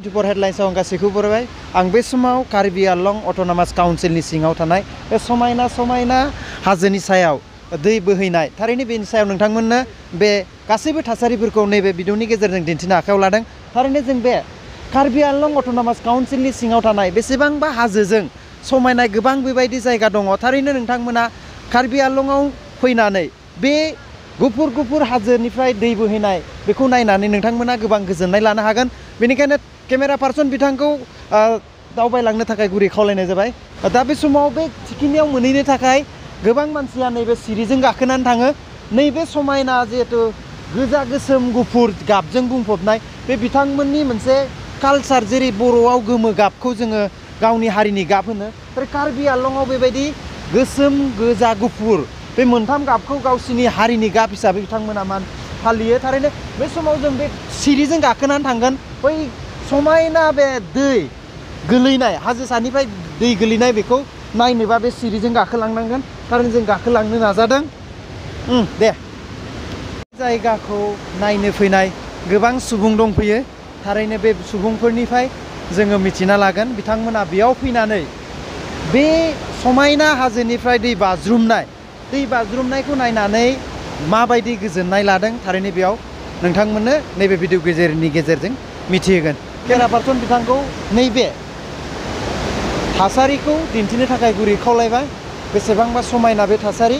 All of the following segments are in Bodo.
24 हेडलाइन्सआव आं गासैखौ बरायबाय आं बे समाव कार्बि आंलं अट'नमास काउन्सिलनि सिङाव थानाय बे समायना हाजोनि सायाव दै बोहैनाय थारैनो बेनि सायाव नोंथांमोननो बे गासैबो थासारिफोरखौ नैबे भिडिअनि गेजेरजों दिन्थिनो आखायाव लादों। थारैनो जों बे कार्बि आंलं अट'नमास काउन्सिलनि सिङाव थानाय बेसेबांबा हाजोजों समायनाय गोबां बेबायदि जायगा दङ। थारैनो नोंथांमोना कार्बि आंलंआव फैनानै बे गुफुर हाजोनिफ्राय दै बोहैनाय बेखौ नायनानै नोंथांमोना गोबां गोजोननाय लानो हागोन। बेनिखायनो केमेरा पार्सन बिथांखौ दावबायलांनो थाखाय गुरै खावलायनाय जाबाय। दा बे समाव बे थिखिनियाव मोनहैनो थाखाय गोबां मानसिया नैबे सिरिजों गाखोनानै थाङो। नैबे समायना जिहेतु गोजा गोसोम गुफुर गाबजों बुंफबनाय बे बिथांमोननि मोनसे कालचार, जेरै बर'आव गोमो गाबखौ जोङो गावनि हारिनि गाब होनो, कार्बि आंलंआव बेबायदि गोसोम गोजा गुफुर बे मोनथाम गाबखौ गावसिनि हारिनि गाब हिसाबै बिथांमोना फालियो। थारैनो बे समाव जों बे सिरिजों गाखोनानै थांगोन। बै समायना बे दै गोलैनाय हाजो सानिफ्राय दै गोलैनाय बेखौ नायनोबा बे सिरिजों गाखोलांनांगोन। थारैनो जों गाखोलांनो नाजादों। दे जायगाखौ नायनो फैनाय गोबां सुबुं दंफैयो। थारैनो बे सुबुंफोरनिफ्राय जोङो मिथिना लागोन बिथांमोना बेयाव फैनानै बे समायना हाजोनिफ्राय दै बाज्रुमनायखौ नायनानै माबायदि गोजोननाय लादों। थारैनो बेयाव नोंथांमोननो नैबे भिडिअ गेजेरनि गेजेरजों मिथिहोगोन। केमेरा पार्सन बिथांखौ नैबे थासारिखौ दिन्थिनो थाखाय गुरै खावलायबाय। बेसेबांबा समायना बे थासारि,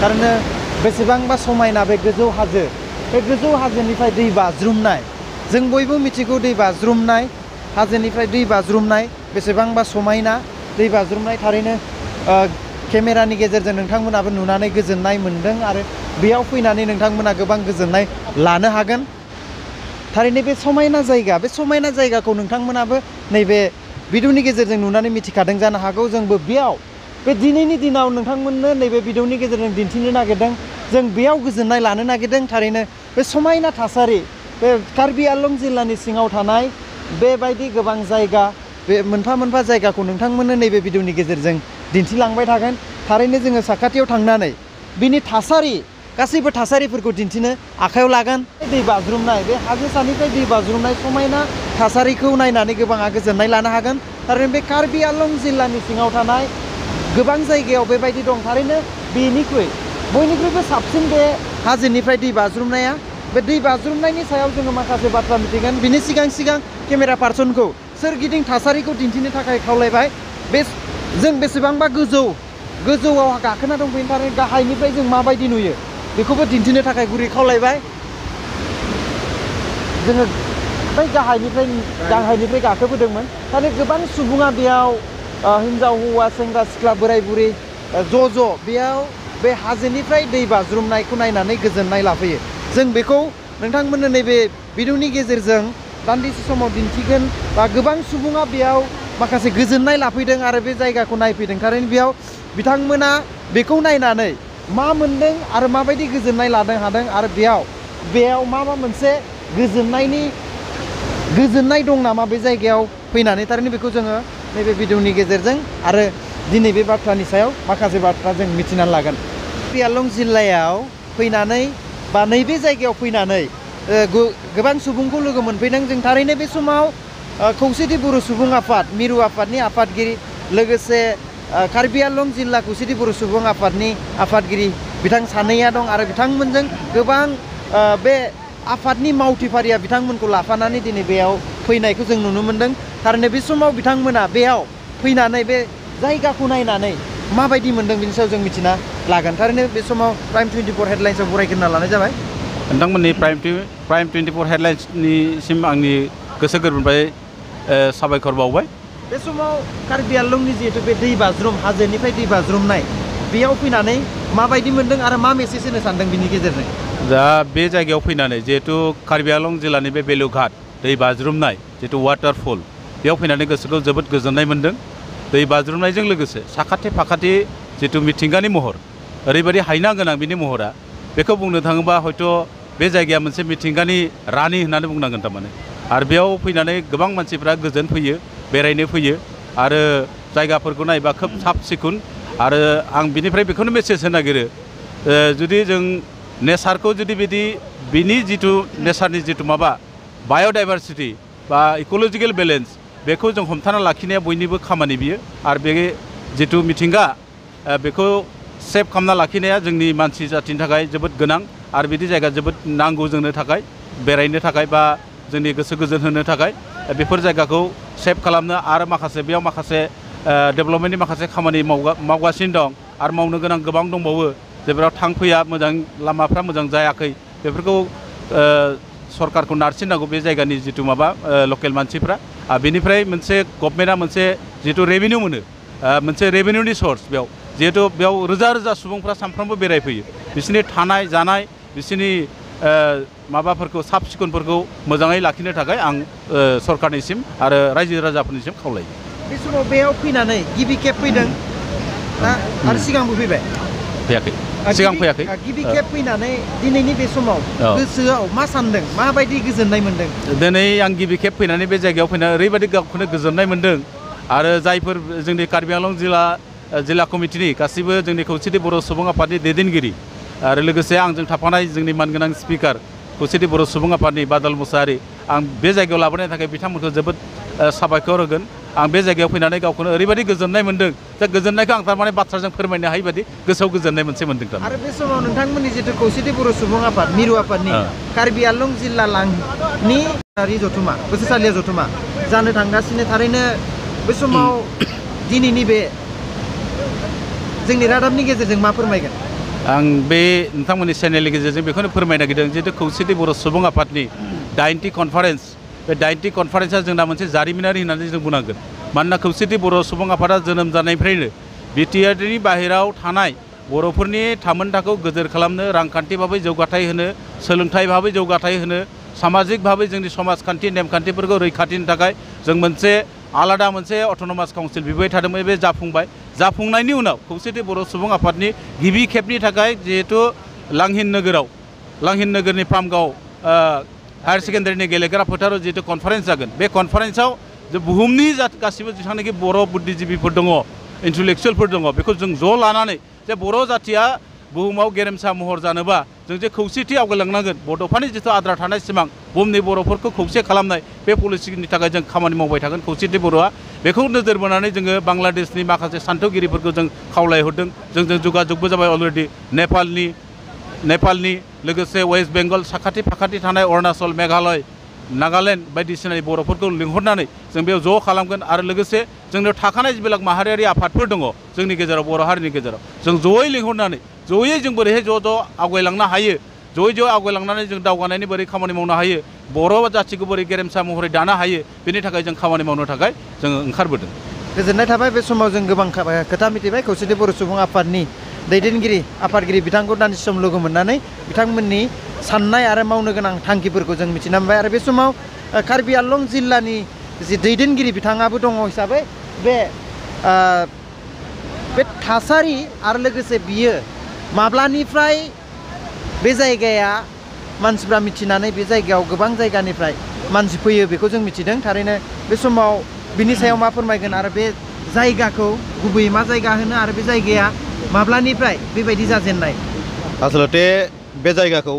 थारैनो बेसेबांबा समायना बे गोजौ हाजो, बे गोजौ हाजोनिफ्राय दै बाज्रुमनाय। जों बयबो मिथिगौ दै बाज्रुमनाय, हाजोनिफ्राय दै बाज्रुमनाय बेसेबांबा समायना दै बाज्रुमनाय। थारैनो केमेरानि गेजेरजों नोंथांमोनाबो नुनानै गोजोननाय मोन्दों आरो बेयाव फैनानै नोंथांमोना गोबां गोजोननाय लानो हागोन। थारैनो बे समायना जायगाखौ नोंथांमोनाबो नैबे भिडिअनि गेजेरजों नुनानै मिथिखादों जानो हागौ। जोंबो बेयाव बे दिनैनि दिनाव नोंथांमोननो नैबे भिडिअनि गेजेरजों दिन्थिनो नागिरदों। जों बेयाव गोजोननाय लानो नागिरदों। थारैनो बे समायना थासारि, बे कार्बि आंलं जिल्लानि सिङाव थानाय बेबायदि गोबां जायगा, बे मोनफा जायगाखौ नोंथांमोननो नैबे भिडिअनि गेजेरजों दिन्थिलांबाय थागोन। थारैनो जोङो साखाथियाव थांनानै बिनि गासैबो थासारिफोरखौ दिन्थिनो आखायाव लागोन। दै बाज्रुमनाय, बे हाजो सानिफ्राय दै बाज्रुमनाय समायना थासारिखौ नायनानै गोबाङा गोजोननाय लानो हागोन। थारैनो बे कार्बि आंलं जिल्लानि सिङाव थानाय गोबां जायगायाव बेबायदि दं। थारैनो बयनिख्रुइबो साबसिन बे हाजोनिफ्राय दै बाज्रुमनाया। बे दै बाज्रुमनायनि सायाव जोङो माखासे बाथ्रा मिथिगोन। बिनि सिगां केमेरा पार्सनखौ सोरगिदिं थासारिखौ दिन्थिनो थाखाय खावलायबाय। जों बेसेबांबा गोजौआव गाखोना दं। बेनि थाखाय गाहायनिफ्राय जों माबायदि नुयो बेखौबो दिन्थिनो थाखाय गुरै खावलायबाय। जोङो बै गाहायनिफ्राय गाखोबोदोंमोन। थारैनो गोबां सुबुङा बेयाव हिन्जाव हौवा सेंग्रा सिख्ला बोराय बुरै ज' बेयाव बे हाजोनिफ्राय दै बाज्रुमनायखौ नायनानै गोजोननाय लाफैयो। जों बेखौ नोंथांमोननो नैबे भिडिअनि गेजेरजों दान्दिसे समाव दिन्थिगोन। बा गोबां सुबुङा बेयाव माखासे गोजोननाय लाफैदों आरो बे जायगाखौ नायफैदों। थारैनो बेयाव बिथांमोना बेखौ नायनानै मा मोनदों आरो माबायदि गोजोननाय लानो हादों आरो बेयाव मा मोनसे गोजोननाय दं नामा बे जायगायाव फैनानै। थारैनो बेखौ जोङो नैबे भिडिअनि गेजेरजों आरो दिनै बे बाथ्रानि सायाव माखासे बाथ्रा जों मिथिनानै लागोन। कार्बि आंलं जिल्लायाव फैनानै बा नैबे जायगायाव फैनानै गोबां सुबुंखौ लोगो मोनफैदों जों। थारैनो बे समाव खौसेथि बर' सुबुं आफाद मिरु आफादनि आफादगिरि, लोगोसे कार्बि आंलं जिल्ला खौसेथि बर' सुबुं आफादनि आफादगिरि बिथां सानैया दं आरो बिथांमोनजों गोबां बे आफादनि मावथिफारिया बिथांमोनखौ लाफानानै दिनै बेयाव फैनायखौ जों नुनो मोन्दों। थारैनो बे समाव बिथांमोना बेयाव फैनानै बे जायगाखौ नायनानै माबायदि मोन्दों बिनि सायाव जों मिथिना लागोन। थारैनो बे समाव प्राइम 24 हेडलाइन्सआव बरायग्रोना लानाय जाबाय। नोंथांमोननि प्राइम 24 हेडलाइन्सनिसिम आंनि गोसो गोरबोनिफ्राय साबायखर बावबाय। बे समाव कार्बि आंलंनि जिहेतु बे दै बाज्रुम, हाजोनिफ्राय दै बाज्रुमनाय, बेयाव फैनानै माबायदि मोन्दों आरो मा मेसेज होनो सानदों बिनि गेजेरजों। दा बे जायगायाव फैनानै जिहेतु कार्बि आंलं जिल्लानि बे बेलुघाट दै बाज्रुमनाय जिहेतु वाटारफल, बेयाव फैनानै गोसोखौ जोबोद गोजोननाय मोन्दों। दै बाज्रुमनायजों लोगोसे साखाथि फाखाथि जितु मिथिंगानि महर, ओरैबायदि हायना गोनां बिनि महरा, बेखौ बुंनो थाङोबा हयथ' बे जायगाया मोनसे मिथिंगानि रानि होननानै बुंनांगोन थारमाने। आरो बेयाव फैनानै गोबां मानसिफ्रा गोजोन फैयो, बेरायनो फैयो आरो जायगाफोरखौ नायबा खोब साब सिखुन। आरो आं बिनिफ्राय बेखौनो मेसेज होनो नागिरो, जुदि जों नेचारखौ जुदि बिनि जिथु नेचारनि जिथु माबा बाय'डाइभारसिटि बा इक'लजिकेल बेलेन्स बेखौ जों हमथाना लाखिनाया बयनिबो खामानि बियो आरो बे जिथु मिथिंगा बेखौ सेभ खालामना लाखिनाया जोंनि मानसि जाथिनि थाखाय जोबोद गोनां आरो बिदि जायगा जोबोद नांगौ जोंनो थाखाय बेरायनो थाखाय बा जोंनि गोसो गोजोन होनो थाखाय बेफोर जायगाखौ सेभ खालामनो आरो माखासे बेयाव माखासे डेभेलपमेन्टनि माखासे खामानि मावगासिनो दं आरो मावनो गोनां गोबां दंबावो जेराव थांफैया मोजां लामाफ्रा मोजां जायाखै बेफोरखौ सरकारखौ नारसिननांगौ बे जायगानि जिथु माबा लकेल मानसिफ्रा बेनिफ्राय मोनसे गभर्नमेन्टआ मोनसे जिथु रेभिनिउ मोनो मोनसे रेभिनिउनि सर्स बेयाव जिहेतु बेयाव रोजा रोजा सुबुंफ्रा सानफ्रोमबो बेरायफैयो बिसोरनि थानाय जानाय बिसोरनि माबाफोरखौ साब सिखोनफोरखौ मोजाङै लाखिनो थाखाय आं सरकारनिसिम आरो रायजो राजाफोरनिसिम खावलायो बे समाव बेयाव फैनानै गिबि खेब फैदों आरो सिगांबो फैबाय फैयाखै सिगां फैयाखै गिबि खेब फैनानै दिनैनि बे समाव गोसोआव मा सानदों माबायदि गोजोननाय मोनदों दिनै आं गिबि खेब फैनानै बे जायगायाव फैनानै ओरैबायदि गावखौनो गोजोननाय मोनदों आरो जायफोर जोंनि कार्बि आंलं जिल्ला कमिटिनि गासैबो जोंनि खौसेथि बर' सुबुं आफादनि दैदेनगिरि आरो लोगोसे आंजों थाफानाय जोंनि मानगोनां स्पिकार खौसेथि बर' सुबुं आफादनि बादल मुसाहारि आं बे जायगायाव लाबोनायनि थाखाय बिथांमोनखौ जोबोद साबायखर होगोन आं बे जायगायाव फैनानै गावखौनो ओरैबायदि गोजोननाय मोनदों दा गोजोननायखौ आं थारमाने बाथ्राजों फोरमायनो हायि बायदि गोसोआव गोजोननाय मोनसे मोनदों आरो बे समाव नोंथांमोननि जिथु खौसेथि बर' सुबुं आफाद मिरु आफादनि कार्बि आंलं जिल्ला लांनि जथुमा बोसोरसालिया जथुमा जानो थांगासिनो थारैनो बे समाव दिनैनि बे जोंनि रादाबनि गेजेरजों मा फोरमायगोन आं बे नोंथांमोननि चेनेलनि गेजेरजों बेखौनो फोरमायनो नागिरदों जिहेतु खौसेथि बर' सुबुं आफादनि 90 कनफारेन्स बे 90 कनफारेन्सआ जोंना मोनसे जारिमिनारि होननानै जों बुंनांगोन मानोना खौसेथि बर' सुबुं आफादा जोनोम जानायनिफ्रायनो बिटिआरनि बाहेराव थानाय बर'फोरनि थामोनथाखौ गोजोर खालामनो रांखान्थि भाबै जौगाथाय होनो सोलोंथाइ भाबै जौगाथाय होनो सामाजिक भाबै जोंनि समाजखान्थि नेमखान्थिफोरखौ रैखाथिनि थाखाय जों मोनसे आलादा मोनसे अट'नमास काउन्सिल बिबाय थादोंमोन बे जाफुंबाय जाफुंनायनि उनाव खौसेथि बर' सुबुं आफादनि गिबि खेबनि थाखाय जिहेतु लांहिन नोगोरनि पामगाव हायार सेकेन्डारिनि गेलेग्रा फोथाराव जिहेतु कनफारेन्स जागोन बे कनफारेन्सआव बुहुमनि गासिबो जेसेबांनाखि बर' बुद्धिजिबिफोर दङ इन्टेलेक्सुयेलफोर दङ बेखौ जों ज' लानानै जे बर' जाथिया बुहुमाव गेरेमसा महर जानोबा जों जे खौसेथि आवगायलांनांगोन बड'फानि जिथु आद्रा थानाय सिमां बुहुमनि बर'फोरखौ खौसे खालामनाय बे पलिसिनि थाखाय जों खामानि मावबाय थागोन खौसेथि बर'आ बेखौ नोजोर बोनानै जोङो बांलादेशनि माखासे सान्थौगिरिफोरखौ जों खावलायहरदों जोंजों जगाजगबो जाबाय अलरेडि नेपालनि लोगोसे वेस्ट बेंगल साखाथि फाखाथि थानाय अरुणाचल मेघालय नागालेण्ड बायदिसिना बर'फोरखौ लिंहरनानै जों बेयाव ज' खालामगोन आरो लोगोसे जोंनो थाखानाय जिबिलाक माहारियारि आफादफोर दङ जोंनि गेजेराव बर' हारिनि गेजेराव जों जयै लिंहरनानै जयै जों बोरैहाय ज' आवगायलांनो हायो जयै आवगायलांनानै जों दावगानायनि बोरै खामानि मावनो हायो बर' जाथिखौ बोरै गेरेमसा महरै दानो हायो बेनि थाखाय जों खामानि मावनो थाखाय जोङो ओंखारबोदों गोजोननाय थाबाय बे समाव जों गोबां खोथा मिथिबाय खौसेथि बर' सुबुं आफादनि दैदेनगिरि आफादगिरि बिथांखौ दान्दिसे सम लोगो मोननानै बिथांमोननि साननाय आरो मावनो गोनां थांखिफोरखौ जों मिथिना मोनबाय आरो बे समाव कार्बि आंलं जिल्लानि जि दैदेनगिरि बिथाङाबो दङ हिसाबै बे थासारि आरो लोगोसे बियो माब्लानिफ्राय बे जायगाया मानसिफ्रा मिथिनानै बे जायगायाव गोबां जायगानिफ्राय मानसि फैयो बेखौ जों मिथिदों थारैनो बे समाव बिनि सायाव मा फोरमायगोन आरो बे जायगाखौ गुबैयै मा जायगा होनो आरो बे जायगाया माब्लानिफ्राय बेबायदि जाजेननाय आसलते बे जायगाखौ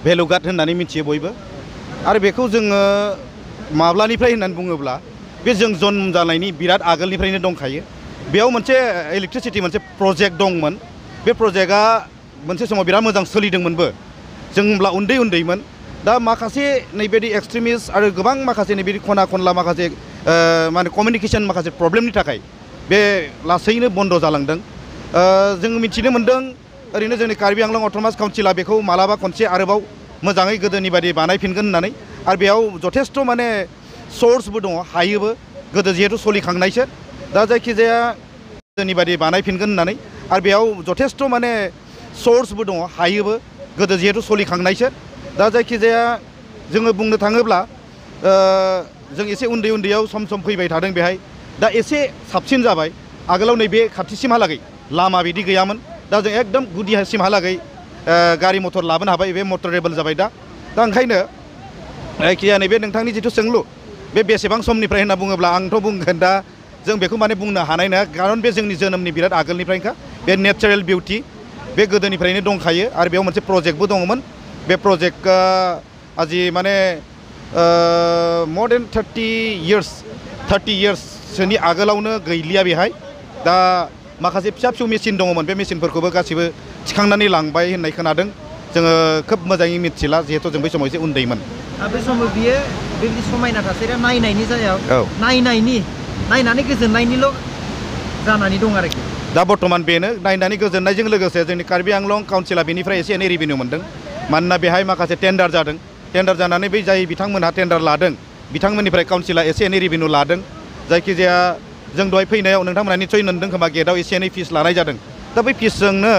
भेलुघाट होननानै मिथियो बयबो आरो बेखौ जोङो माब्लानिफ्राय होननानै बुङोब्ला बे जों जन्म जानायनि बिराद आगोलनिफ्रायनो दंखायो बेयाव मोनसे इलेक्ट्रिसिटि मोनसे प्रजेक्ट दंमोन बे प्रजेक्टआ मोनसे समाव बिराद मोजां सोलिदोंमोनबो जों होनब्ला उन्दैमोन दा माखासे नैबायदि एक्सट्रिमिस्ट आरो गोबां माखासे नैबायदि खना खनला माखासे माने कमिउनिकेशन माखासे प्रब्लेमनि थाखाय बे लासैनो बन्द जालांदों जों मिथिनो मोन्दों ओरैनो जोंनि कार्बि आंलं अट'नमास काउन्सिला बेखौ मालाबा खनसे आरोबाव मोजाङै गोदोनि बायदि बानायफिनगोन होननानै आरो बेयाव जथेस्थ' माने सोर्सबो दङ हायोबो गोदो जिहेतु सोलिखांनायसो दा जायखिजाया गोदोनि बायदि बानायफिनगोन होननानै आरो बेयाव जथेस्थ' माने सोर्सबो दङ हायोबो गोदो जिहेतु सोलिखांनायसो दा जायखिजाया जोङो बुंनो थाङोब्ला जों एसे उन्दैयाव सम फैबाय थादों बेहाय दा एसे साबसिन जाबाय आगोलाव नैबे खाथिसिमहालागै लामा बिदि गैयामोन दा जों एकदम गुदिसिमहालागै गारि मटर लाबोनो हाबाय बे मटरेबल जाबाय दा ओंखायनो जायखिजाया नैबे नोंथांनि जिथु सोंलु बे बेसेबां समनिफ्राय होनना बुङोब्ला आंथ' बुंगोन दा जों बेखौ माने बुंनो हानाय नङा खारन बे जोंनि जोनोमनि बिराद आगोलनिफ्रायनोखा बे नेचारेल बिउटि बे गोदोनिफ्रायनो दंखायो आरो बेयाव मोनसे प्रजेक्टबो दङमोन बे प्रजेक्टआ आजि माने more than 30 yearsसोनि आगोलावनो गैलिया बेहाय दा माखासे फिसा फिसौ मेसिन दङमोन बे मेसिनफोरखौबो गासिबो थिखांनानै लांबाय होननाय खोनादों जोङो खोब मोजाङै मिथिला जिहेथु जों बै समाव एसे उन्दैमोन बे समाव बियो बेबायदि समायना थासारिया नायनायनि जायाव औ नायनानै गोजोननायनिल' जानानै दं आरोखि दा बर्थमान बेनो नायनानै गोजोननायजों लोगोसे जोंनि कार्बि आंलं काउन्सिला बेनिफ्राय एसे एनै रेभिनिउ मोनदों मानोना बेहाय माखासे टेन्डार जादों टेन्डार जानानै बै जाय बिथांमोनहा टेन्डार लादों बिथांमोननिफ्राय काउन्सिला एसे एनै रेभिनिउ लादों जायखिजाया जों दहाय फैनायाव नोंथांमोना निसय मोनदों खोमा गेटआव एसे एनै फिस लानाय जादों दा बै फिसजोंनो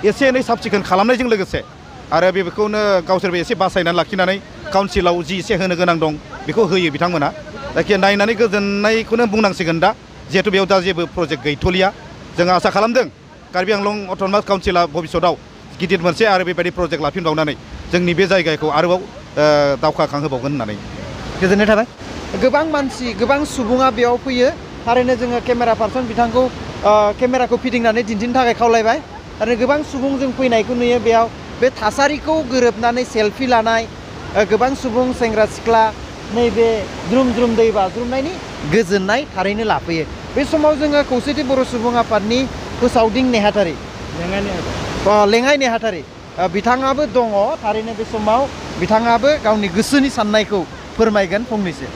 एसे एनै साब सिखोन खालामनायजों लोगोसे आरो बेखौनो गावसोरबो एसे बासायनानै लाखिनानै काउन्सिलाव जि एसे होनो गोनां दं बेखौ होयो बिथांमोना जायखिया नायनानै गोजोननायखौनो बुंनांसिगोन दा जिहेतु बेयाव दा जेबो प्रजेक्ट गैथ'लिया जों आसा खालामदों कार्बि आंलं अट'नमास काउन्सिला भबिष्यतआव गिदिर मोनसे आरो बेबायदि प्रजेक्ट लाफिनबावनानै जोंनि बे जायगाखौ आरोबाव दावखाखांहोबावगोन होननानै गोजोननाय थाबाय गोबां मानसि गोबां सुबुङा बेयाव फैयो थारैनो जोङो केमेरा पार्सन बिथांखौ केमेराखौ फिदिंनानै दिन्थिनो थाखाय खावलायबाय आरो गोबां सुबुं जों फैनायखौ नुयो बेयाव बे थासारिखौ गोरोबनानै सेलफि लानाय गोबां सुबुं सेंग्रा सिख्ला नैबे द्रुम द्रुम दै बाज्रुमनायनि गोजोननाय थारैनो लाफैयो बे समाव जोङो खौसेथि बर' सुबुं आफादनि फोसावदिं नेहाथारि लेङाइ नेहाथारि बिथाङाबो दङ थारैनो बे समाव बिथाङाबो गावनि गोसोनि साननायखौ फोरमायगोन फंनैसो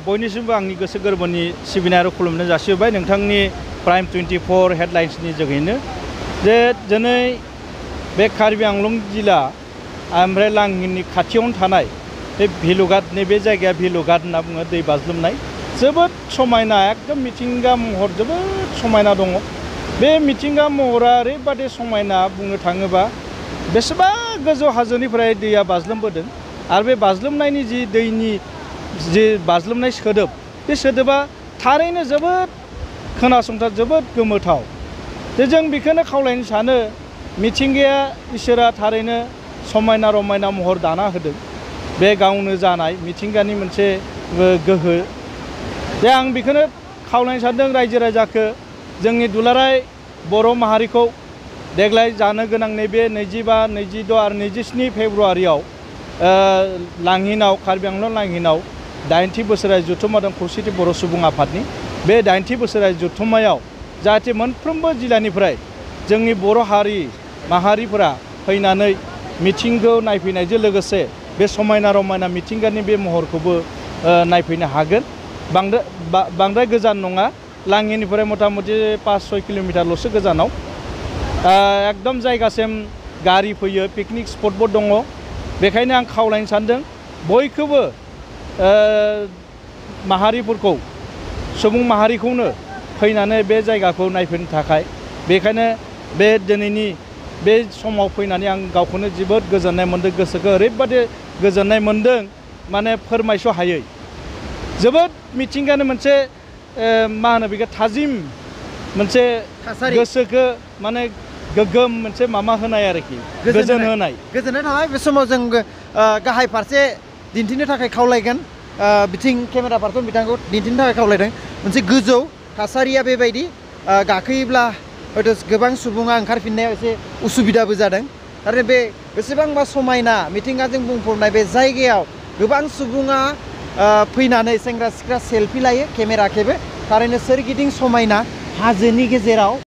बयनिसिमबो आंनि गोसो गोरबोनि सिबिनाय आरो खुलुमनाय जासिबाय नोंथांनि प्राइम 24 हेडलाइन्सनि जोहैनो जे दिनै बे कार्बि आंलं जिल्ला ओमफ्राय लांहिनि खाथियावनो थानाय बे भेलुघाट नैबे जायगाया भेलुघाट होनना बुङो दै बाज्रुमनाय जोबोद समायना एकदम मिथिंगा महर जोबोद समायना दङ बे मिथिंगा महरा ओरैबादि समायना बुंनो थाङोबा बेसेबा गोजौ हाजोनिफ्राय दैया बाज्रुमबोदों आरो बे बाज्रुमनायनि जि दैनि जि बाज्रुमनाय सोदोब बे सोदोबा थारैनो जोबोद खोनासंथाव जोबोद गोमोथाव जे जों बेखौनो खावलायनो सानो मिथिंगाया इसोरा थारैनो समायना रमायना महर दाना होदों बे गावनो जानाय मिथिंगानि मोनसे गोहो जे आं बेखौनो खावलायनो सानदों रायजो राजाखौ जोंनि दुलाराय बर' माहारिखौ देग्लाय जानो गोनां नैबे 25, 26 आरो 27 फेब्रुवारियाव लांहिनाव कार्बि आंलं लांहिनाव 80 बोसोरारि जथुम्मा खौसेथि बर' सुबुं आफादनि बे 80 बोसोरारि जथुम्मायाव जाहाथे मोनफ्रोमबो जिल्लानिफ्राय जोंनि बर' हारि माहारिफोरा फैनानै मिथिंगाखौ नायफैनायजों लोगोसे बे समायना रमायना मिथिंगानि बे महरखौबो नायफैनो हागोन बांद्राय गोजान नङा लांहिनिफ्राय मथा मथि 5-6 किल'मिटारल'सो गोजानाव एकदम जायगासिम गारि फैयो पिकनिक स्पटबो दङ बेखायनो आं खावलायनो सानदों बयखौबो माहारिफोरखौ सुबुं माहारिखौनो फैनानै बे जायगाखौ नायफैनो थाखाय बेखायनो बे दिनैनि बे समाव फैनानै आं गावखौनो जोबोद गोजोननाय मोन्दों गोसोखौ ओरैबादि गोजोननाय मोन्दों माने फोरमायस' हायै जोबोद मिथिंगानि मोनसे मा होनो बेखौ थाजिम मोनसे गोसोखौ माने गोग्गोम मोनसे माबा होनाय आरोखि गोजोन होनाय गोजोननाय थाबाय बे समाव जों गाहाय फारसे दिन्थिनो थाखाय खावलायगोन बिथिं केमेरा पार्सन बिथांखौ दिन्थिनो थाखाय खावलायदों मोनसे गोजौ थासारिया बेबायदि गाखोयोब्ला हयथ' गोबां सुबुङा ओंखारफिननायाव एसे उसुबिदाबो जादों आरो बे बेसेबांबा समायना मिथिंगाजों बुंफबनाय बे जायगायाव गोबां सुबुङा फैनानै सेंग्रा सिख्ला सेलफि लायो केमेरा खेबो थारैनो सोरगिदिं समायना हाजोनि गेजेराव